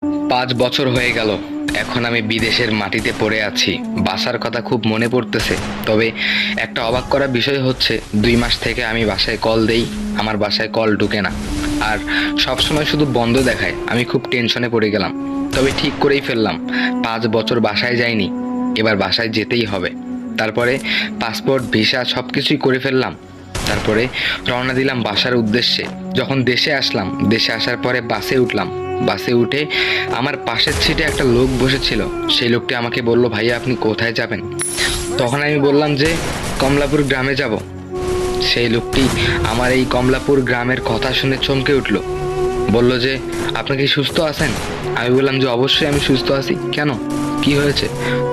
5 বছর হয়ে গেল। এখন আমি বিদেশের মাটিতে পড়ে আছি। বাসার কথা খুব মনে পড়তেছে। তবে একটা অবাক করা বিষয় হচ্ছে, 2 মাস থেকে আমি বাসায় কল দেই, আমার বাসায় কল ঢুকে না। আর সব সময় শুধু বন্ধ দেখায়। আমি খুব টেনশনে পড়ে গেলাম। তবে ঠিক করেই ফেললাম, 5 বছর বাসায় যাইনি, এবার বাসায় যেতেই হবে। তারপরে পাসপোর্ট, ভিসা সব কিছুই করে ফেললাম। তারপরে রওনা দিলাম বাসার উদ্দেশ্যে। যখন দেশে আসলাম, দেশে আসার পরে বাসে উঠলাম। বাসে উঠে আমার পাশের সিটে একটা লোক বসেছিল। সেই লোকটি আমাকে বলল, ভাইয়া আপনি কোথায় যাবেন? তখন আমি বললাম যে কমলাপুর গ্রামে যাব। সেই লোকটি আমার এই কমলাপুর গ্রামের কথা শুনে চমকে উঠল। বলল যে আপনি কি সুস্থ আছেন? আমি বললাম যে অবশ্যই আমি সুস্থ আছি। কেন, কি হয়েছে?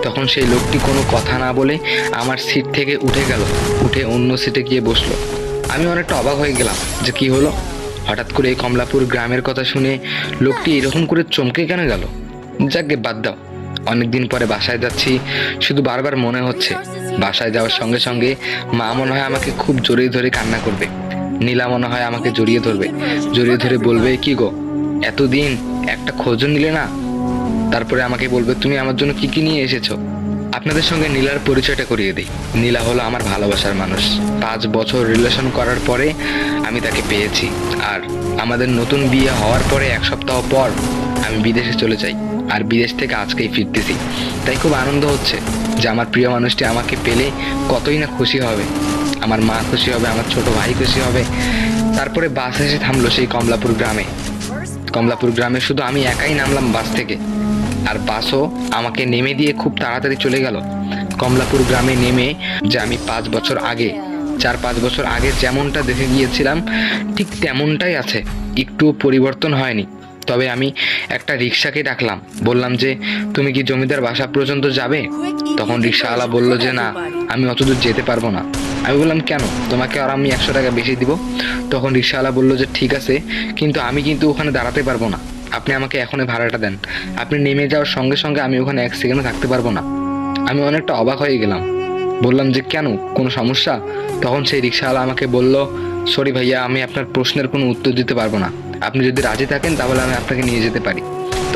তখন সেই লোকটি কোনো কথা না বলে আমার সিট থেকে উঠে গেল, উঠে অন্য সিটে গিয়ে বসলো। আমি অনেকটা অবাক হয়ে গেলাম যে কি হলো। হঠাৎ করে এই কমলাপুর গ্রামের কথা শুনে লোকটি এরকম করে চমকে কেন গেল? যাকে বাদ দাও। অনেকদিন পরে বাসায় যাচ্ছি, শুধু বারবার মনে হচ্ছে। বাসায় যাওয়ার সঙ্গে সঙ্গে মা মনে হয় আমাকে খুব জড়িয়ে ধরে কান্না করবে। নীলা মনে হয় আমাকে জড়িয়ে ধরবে, জড়িয়ে ধরে বলবে, কি গো এতদিন একটা খোঁজও নিলে না? তারপরে আমাকে বলবে, তুমি আমার জন্য কি কি নিয়ে এসেছো? আপনাদের সঙ্গে নীলার পরিচয়টা করিয়ে দিই। নীলা হলো আমার ভালোবাসার মানুষ। 5 বছর রিলেশন করার পরে আমি তাকে পেয়েছি। আর আমাদের নতুন বিয়ে হওয়ার পরে 1 সপ্তাহ পর আমি বিদেশে চলে যাই। আর বিদেশ থেকে আজকেই ফিরতেছি। তাই খুব আনন্দ হচ্ছে যে আমার প্রিয় মানুষটি আমাকে পেলে কতই না খুশি হবে। আমার মা খুশি হবে, আমার ছোট ভাই খুশি হবে। তারপরে বাস এসে থামলো সেই কমলাপুর গ্রামে। কমলাপুর গ্রামে শুধু আমি একাই নামলাম বাস থেকে। আর বাসও আমাকে নেমে দিয়ে খুব তাড়াতাড়ি চলে গেল। কমলাপুর গ্রামে নেমে যে আমি 5 বছর আগে, 4-5 বছর আগে যেমনটা দেখে গিয়েছিলাম ঠিক তেমনটাই আছে, একটুও পরিবর্তন হয়নি। তবে আমি একটা রিক্সাকে ডাকলাম, বললাম যে তুমি কি জমিদার বাসা পর্যন্ত যাবে? তখন রিক্সাওয়ালা বলল যে না, আমি অতদূর যেতে পারবো না। আমি বললাম কেন, তোমাকে আর আমি 100 টাকা বেশি দিব। তখন রিক্সাওয়ালা বলল যে ঠিক আছে, কিন্তু আমি কিন্তু ওখানে দাঁড়াতে পারবো না। আপনি আমাকে এখনই ভাড়াটা দেন। আপনি নেমে যাওয়ার সঙ্গে সঙ্গে আমি ওখানে 1 সেকেন্ডও থাকতে পারবো না। আমি অনেকটা অবাক হয়ে গেলাম। বললাম যে কেন, কোনো সমস্যা? তখন সেই রিক্সাওয়ালা আমাকে বলল, সরি ভাইয়া, আমি আপনার প্রশ্নের কোনো উত্তর দিতে পারবো না। আপনি যদি রাজি থাকেন তাহলে আমি আপনাকে নিয়ে যেতে পারি।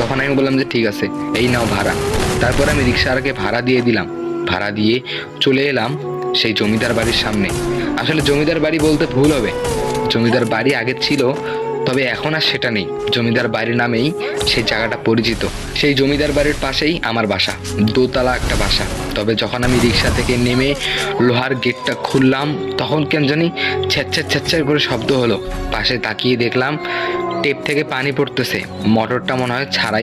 তখন আমি বললাম যে ঠিক আছে, এই নাও ভাড়া। তারপর আমি রিক্সাওয়ালাকে ভাড়া দিয়ে দিলাম। ভাড়া দিয়ে চলে এলাম সেই জমিদার বাড়ির সামনে। আসলে জমিদার বাড়ি বলতে ভুল হবে, জমিদার বাড়ি আগে ছিল, তবে এখন আর সেটা নেই। জমিদার বাড়ির নামেই সেই জায়গাটা পরিচিত। সেই জমিদার বাড়ির পাশেই আমার বাসা, দোতলা একটা বাসা। তবে যখন আমি রিক্সা থেকে নেমে লোহার গেটটা খুললাম, তখন কেন জানি ছ্যাচ্ছার ছ্যাচ্ছার করে শব্দ হলো। পাশে তাকিয়ে দেখলাম টেপ থেকে পানি পড়তেছে। মোটরটা মনে হয় ছাড়াই